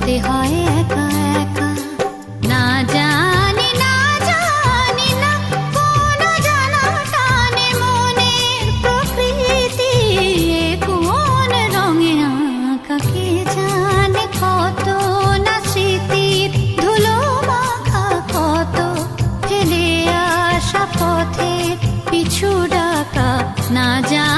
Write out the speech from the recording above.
যেতে হয় একা একা। না জানি না জানি না কোন জানা টানে মনের প্রকৃতি, কোন রঙে আঁকা কে জানে, কত না স্মৃতির ধুলো মাখা, কত ফেলে আসা পথে পিছু ডাকা। না জানি